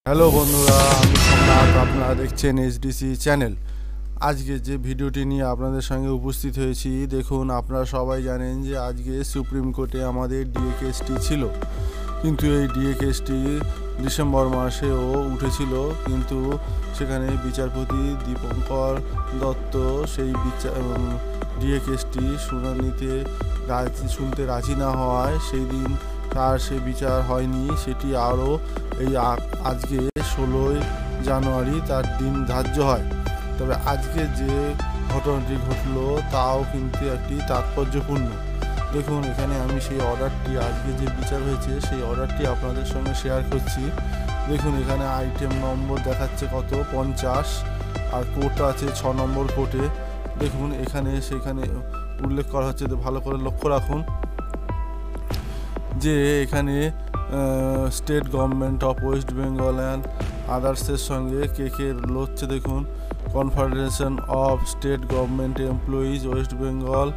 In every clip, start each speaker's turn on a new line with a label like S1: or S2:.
S1: Hello বন্ধুরা, আমি সম্রাট, আপনারা দেখছেন এইচডিসি চ্যানেল। আজকে যে ভিডিওটি নিয়ে আপনাদের সঙ্গে উপস্থিত হয়েছি, দেখুন আপনারা সবাই জানেন যে আজকে সুপ্রিম কোর্টে আমাদের ডিএ কেসটি ছিল, কিন্তু এই ডিএ কেসটি ডিসেম্বর মাসেও উঠেছিল, কিন্তু সেখানে বিচারপতি দীপঙ্কর দত্ত সেই ডিএ কেসটি শুনতে রাজি না হওয়ায় সেই দিন তার সে বিচার হয়নি। সেটি আরও এই আজকে 16 জানুয়ারি তার দিন ধার্য হয়। তবে আজকে যে ঘটনাটি ঘটলো তাও কিন্তু একটি তাৎপর্যপূর্ণ। দেখুন, এখানে আমি সেই অর্ডারটি, আজকে যে বিচার হয়েছে সেই অর্ডারটি আপনাদের সঙ্গে শেয়ার করছি। দেখুন, এখানে আইটেম নম্বর দেখাচ্ছে কত 50, আর কোর্ট আছে 6 নম্বর কোর্টে। দেখুন সেখানে উল্লেখ করা হচ্ছে, ভালো করে লক্ষ্য রাখুন যে এখানে state government of West Bengal and আদার্সের সঙ্গে কে লড়ছে। দেখুন, confederation of state government employees West Bengal,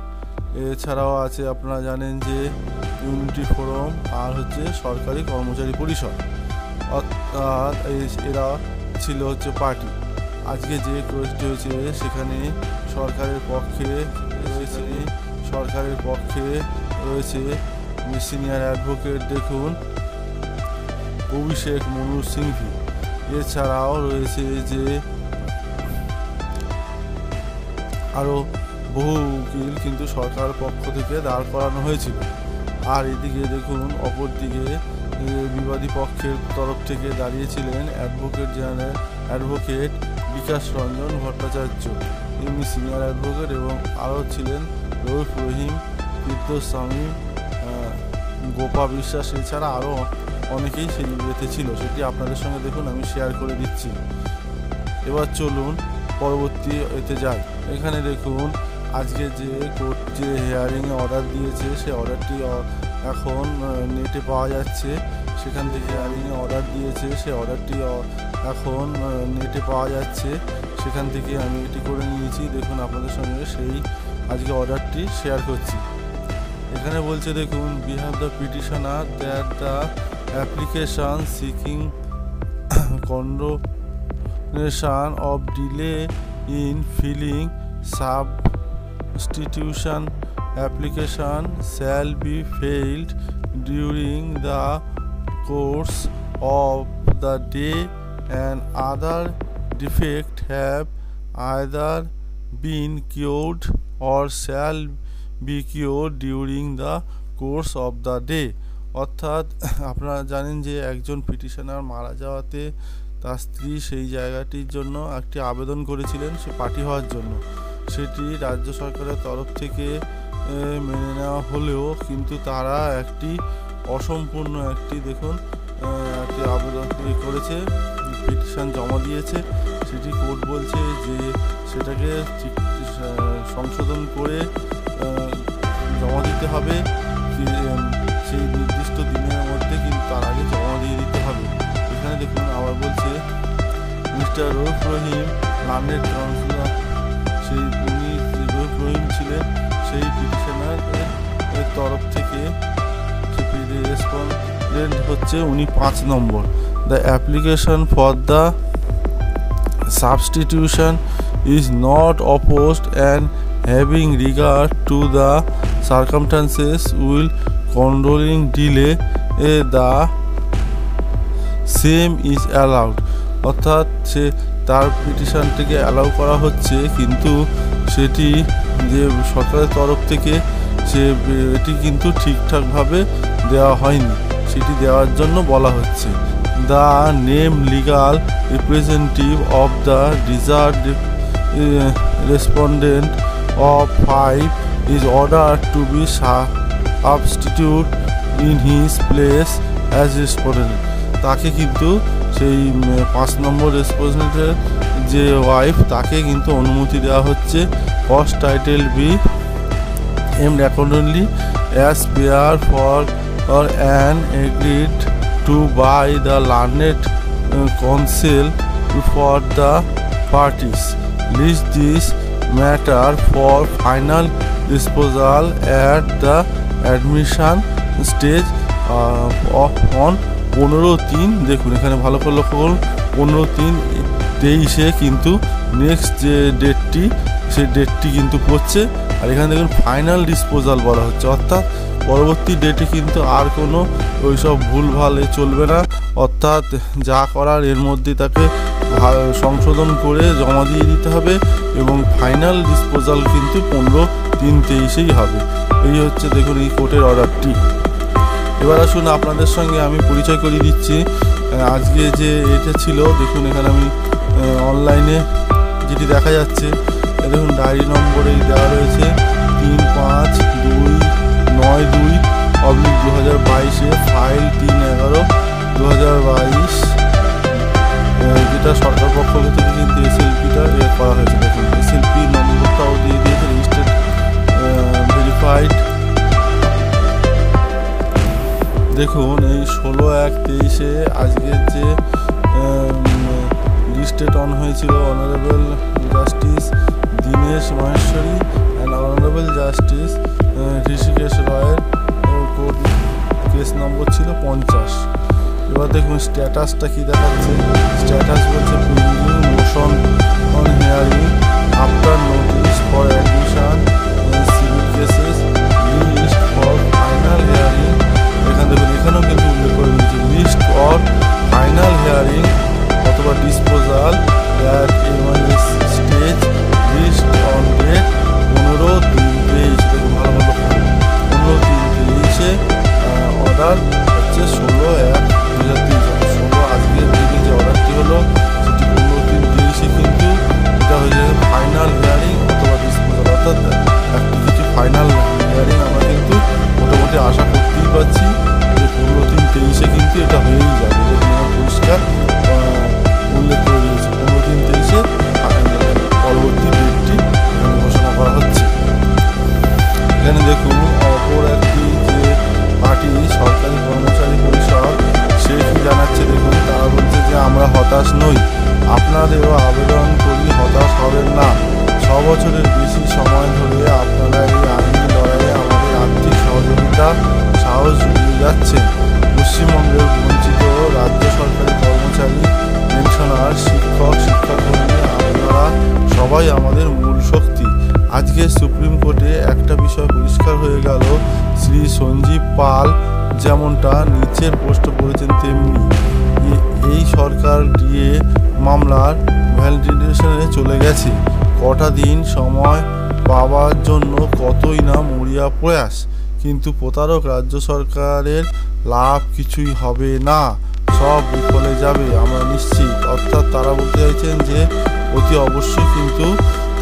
S1: এছাড়াও আছে আপনারা জানেন যে ইউনিটি ফোরাম, আর হচ্ছে সরকারি কর্মচারী পরিষদ, অর্থাৎ এরা ছিল পার্টি। আজকে যে কেসটি হয়েছে সেখানে সরকারের পক্ষে রয়েছে সিনিয়র অ্যাডভোকেট, দেখুন অভিষেক মনু সিংভি। এছাড়াও রয়েছে যে আরও বহু উকিল কিন্তু সরকার পক্ষ থেকে দাঁড় করানো হয়েছিল। আর এদিকে দেখুন, অপরদিকে বিবাদী পক্ষের তরফ থেকে দাঁড়িয়েছিলেন অ্যাডভোকেট বিকাশ রঞ্জন ভট্টাচার্য, এমনি সিনিয়র অ্যাডভোকেট, এবং আরও ছিলেন রৌফ রহিম, বিদ্যস্বামী, গোপা বিশ্বাস, এছাড়া আরও অনেকেই সেই ইয়েতে ছিল। সেটি আপনাদের সঙ্গে দেখুন আমি শেয়ার করে দিচ্ছি। এবার চলুন পরবর্তী এতে যাই। এখানে দেখুন, আজকে যে কোর্ট যে হিয়ারিংয়ে অর্ডার দিয়েছে সেই অর্ডারটি এখন নেটে পাওয়া যাচ্ছে। সেখান থেকে হিয়ারিংয়ে অর্ডার দিয়েছে সেই অর্ডারটি এখন নেটে পাওয়া যাচ্ছে। সেখান থেকে আমি এটি করে নিয়েছি। দেখুন, আপনাদের সঙ্গে সেই আজকে অর্ডারটি শেয়ার করছি। এখানে বলছে, দেখুন, we have the petitioner that the application seeking condonation of delay in filing substitution application shall be filed during the course of the day, and other defects have either been cured or shall be cured during the course of the day। অর্থাৎ আপনারা জানেন যে একজন petitioner মারা যাওয়াতে তার স্ত্রী সেই জায়গাটির জন্য একটি আবেদন করেছিলেন সে পার্টি হওয়ার জন্য। সেটি রাজ্য সরকারের তরফ থেকে মেনে নেওয়া হলেও কিন্তু তারা একটি অসম্পূর্ণ একটি আবেদন করেছে, পিটিশন জমা দিয়েছে। সেটি কোর্ট বলছে যে সেটাকে সংশোধন করে জমা দিতে হবে সেই নির্দিষ্ট দিনের মধ্যে, কিন্তু তার আগে জমা দিয়ে দিতে হবে। এখানে দেখুন আবার বলছে, মিস্টার রৌফ রহিম লার্নেড কাউন্সিলর, উনি রৌফ রহিম ছিলেন সেই পিটিশনারের তরফ থেকে। রেসপন্ডেন্ট হচ্ছে উনি 5 number. The application for the substitution is not opposed and having regard to the circumstances will condoning delay the same is allowed। অর্থাৎ সে তার পিটিশনটিকে অ্যালাউ করা হচ্ছে, কিন্তু সেটি যে সরকারের তরফ থেকে এটি কিন্তু ঠিকঠাকভাবে দেওয়া হয়নি, সেটি দেওয়ার জন্য বলা হচ্ছে। The name legal representative of the deceased respondent of 5 is ordered to be substitute in his place as respondent। তাকে কিন্তু সেই 5 নম্বর রেসপন্ডেন্টের যে ওয়াইফ, তাকে কিন্তু অনুমতি দেওয়া হচ্ছে first title B M accordingly as bear for or an agreed to by the learned counsel for the parties. List this matter for final disposal at the admission stage on 15/3 দেখুন এখানে ভালো করে লক্ষ্য করুন 15/3/23 কিন্তু নেক্সট যে ডেটটি সেই ডেটটি কিন্তু পড়ছে। আর এখানে দেখুন ফাইনাল ডিসপোজাল বলা হচ্ছে, অর্থাৎ পরবর্তী ডেটে কিন্তু আর কোনো ওইসব ভুলভালে চলবে না, অর্থাৎ যা করার এর মধ্যে তাকে সংশোধন করে জমা দিয়ে দিতে হবে এবং ফাইনাল ডিসপোজাল কিন্তু 15/3/23 হবে। এই হচ্ছে দেখুন এই কোর্টের অর্ডারটি। এবার আসুন আপনাদের সঙ্গে আমি পরিচয় করিয়ে দিচ্ছি আজকে যে এটা ছিল। দেখুন এখানে আমি অনলাইনে যেটি দেখা যাচ্ছে দেখুন ডায়েরি নম্বরে দেওয়া রয়েছে 35/2/92/2022 ফাইল 3/11/2022, যেটা সরকার পক্ষ থেকে কিন্তু এসএলপিটা করা হয়েছে। দেখুন এসএলপি নম্বরটাও দিয়ে দিয়েছে, রেজিস্টার্ড ভেরিফাইড। দেখুন এই 16/1/23 আজকের যে লিস্টেড অন হয়েছিল honourable justice Dinesh Maheshwari and honourable justice Hrishikesh রয়ের কোর্ট কেস নম্বর ছিল 50। এবার দেখুন স্ট্যাটাসটা কি দেখাচ্ছে। স্ট্যাটাস বলছে pending motion on hearing after notice for admission civil cases list for final hearing. এখানে দেখুন এখানেও কিন্তু উল্লেখ করে দিয়েছে লিস্ট ফর ফাইনাল হিয়ারিং অথবা disposal at MIS stage list on date 15/3/23। দেখুন ভালো ভালো 15/3/23 অর্ডার হচ্ছে 16/1/2023। আজকের দিনে যে অর্ডারটি হলো সেটি 15/3/23 কিন্তু এটা হয়ে যাবে ফাইনাল হিয়ারিং অথবা ডিসপোজাল, অর্থাৎ একটি কিছু ফাইনাল হিয়ারিং আমরা কিন্তু মোটামুটি আশা করতেই পারছি যে 15/3/23 কিন্তু এটা হয়েই যাবে। পরিষ্কার উল্লেখ করে দিয়েছে 15/3/23 পরবর্তী ডেটটি ঘোষণা করা হচ্ছে। এখানে দেখুন অপর একটি যে পার্টি সরকারি কর্মচারী পরিষদ সে কি জানাচ্ছে দেখুন, তারা বলছে যে আমরা হতাশ নই, আপনাদেরও আবেদন করি হতাশ হবেন না। 6 বছরের বেশি সময় ধরে আপনারা এই আইনি লড়াইয়ে আমাদের আর্থিক সহযোগিতা সাহস জুগিয়ে যাচ্ছেন। পশ্চিমবঙ্গের বঞ্চিত রাজ্য সরকারি কর্মচারী পেনশনার শিক্ষক শিক্ষাকর্মী আপনারা সবাই আমাদের মূল শক্তি। আজকে সুপ্রিম কোর্টে একটা বিষয় পরিষ্কার হয়ে গেল, শ্রী সঞ্জীব পাল যেমনটা নিচের পোস্টে বলেছেন তেমনি এই সরকার ডিএ মামলার ভ্যালিডেশনে চলে গেছে। কটা দিন সময় পাওয়ার জন্য কতই না মরিয়া প্রয়াস, কিন্তু প্রতারক রাজ্য সরকারের লাভ কিছুই হবে না, সব বিফলে যাবে আমরা নিশ্চিত। অর্থাৎ তারা বলতে চাইছেন যে অতি অবশ্যই কিন্তু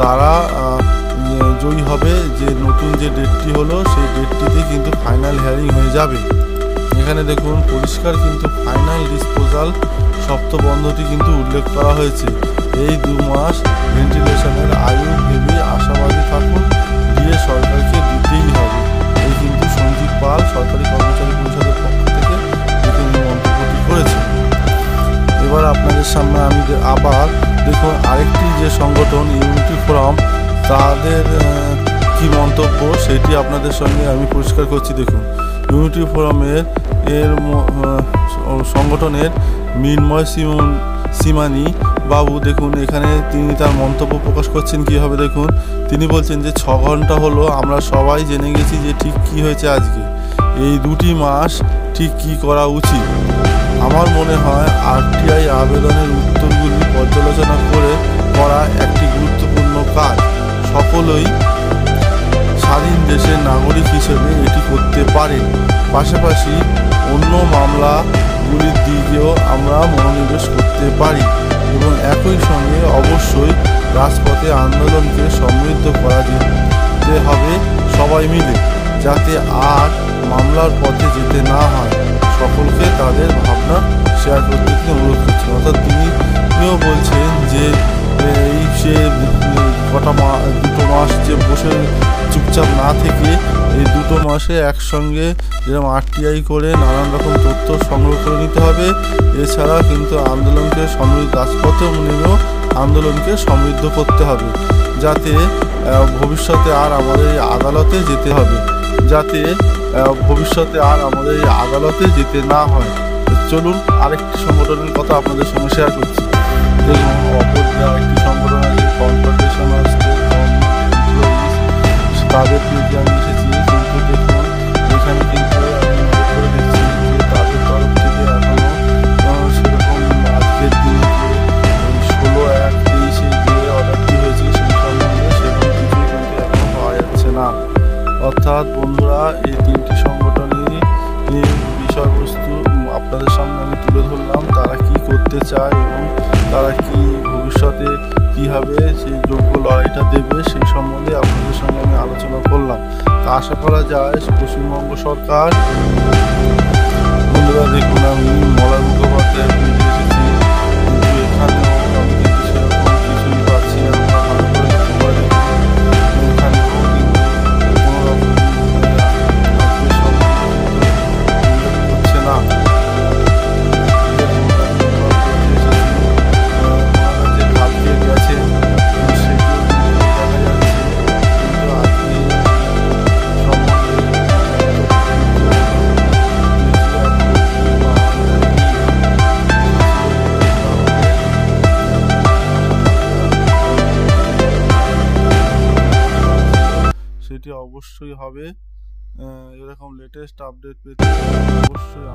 S1: তারা জয়ী হবে, যে নতুন যে ডেটটি হলো সেই ডেটটিতে কিন্তু ফাইনাল হিয়ারিং হয়ে যাবে। এখানে দেখুন পরিষ্কার কিন্তু ফাইনাল ডিসপোজাল সপ্তবন্ধটি কিন্তু উল্লেখ করা হয়েছে। এই 2 মাস ভেন্টিলেশনের আয়ু ভেবে আশাবাদী থাকুন, দিয়ে সরকারকে দিতেই হবে। এই কিন্তু সঞ্জীব পাল সরকারি কর্মচারী পরিষদের পক্ষ থেকে তিনি মন্তব্যটি করেছেন। এবার আপনাদের সামনে আমি আবার দেখুন আরেকটি যে সংগঠন ইউনিটি ফোরাম তাদের কি মন্তব্য সেটি আপনাদের সঙ্গে আমি পরিষ্কার করছি। দেখুন ইউনিটি ফোরামের সংগঠনের মিনময় সীমানি বাবু দেখুন এখানে তিনি তার মন্তব্য প্রকাশ করছেন কীভাবে দেখুন। তিনি বলছেন যে 6 ঘন্টা হলো আমরা সবাই জেনে গেছি যে ঠিক কী হয়েছে আজকে, এই 2টি মাস ঠিক কী করা উচিত। আমার মনে হয় আরটিআই আবেদনের উত্তরগুলি পর্যালোচনা করা একটি গুরুত্বপূর্ণ কাজ। সকলেই স্বাধীন দেশের নাগরিক হিসেবে এটি করতে পারেন। পাশাপাশি অন্য মামলাগুলির দিকেও আমরা মনোনিবেশ করতে পারি এবং একই সঙ্গে অবশ্যই রাজপথে আন্দোলনকে সমৃদ্ধ করা যেতে হবে সবাই মিলে, যাতে আর মামলার পথে যেতে না হয়। সকলকে তাদের ভাবনা শেয়ার করতে অনুরোধ করছেন। অর্থাৎ তিনিও বলছেন যে এই সে দুটো মাস যে বসে চুপচাপ না থেকে এই 2 মাসে একসঙ্গে যেরকম আরটিআই করে নানান রকম তথ্য সংগ্রহ করে নিতে হবে। এছাড়া কিন্তু আন্দোলনকে সমৃদ্ধ রাজপথেও নেমেও আন্দোলনকে সমৃদ্ধ করতে হবে, যাতে ভবিষ্যতে আর আমাদের এই আদালতে যেতে না হয়। চলুন আরেকটি সংগঠনের কথা আপনাদের সঙ্গে শেয়ার করছি। দেখুন, অপর যে আরেকটি সংগঠন আছে confederation of state government employees, তাদের পেজে আমি এসেছি। কিন্তু দেখুন এখানে কিন্তু আমি নোট করে দেখছি যে তাদের তরফ থেকে এখনো সেরকম আজকের দিনে যে 16/1/23 যে অর্ডারটি হয়েছে সেই সম্বন্ধে সেরকম কিছুই কিন্তু এখনো পাওয়া যাচ্ছে না। অর্থাৎ বন্ধুরা, এই তিনটি সংগঠনই বিষয়বস্তু আপনাদের সামনে আমি তুলে ধরলাম, তারা কি করতে চায় এবং তারা কি ভবিষ্যতে কীভাবে সেই যোগ্য লড়াইটা দেবে সেই সম্বন্ধে আপনাদের সঙ্গে আমি আলোচনা করলাম। তা আশা করা যায় পশ্চিমবঙ্গ সরকার, বন্ধুরা দেখুন আমি মলয় মুখোপাধ্যায়ের পেজে এসেছি, কিন্তু এখানেও আমি কিন্তু সেরকম কিছুই পাচ্ছি না। ভালো করে লক্ষ্য করে দেখুন, এখানেও কিন্তু কোনো রকম হচ্ছে না। সেটি অবশ্যই হবে। এরকম লেটেস্ট আপডেট পেতে অবশ্যই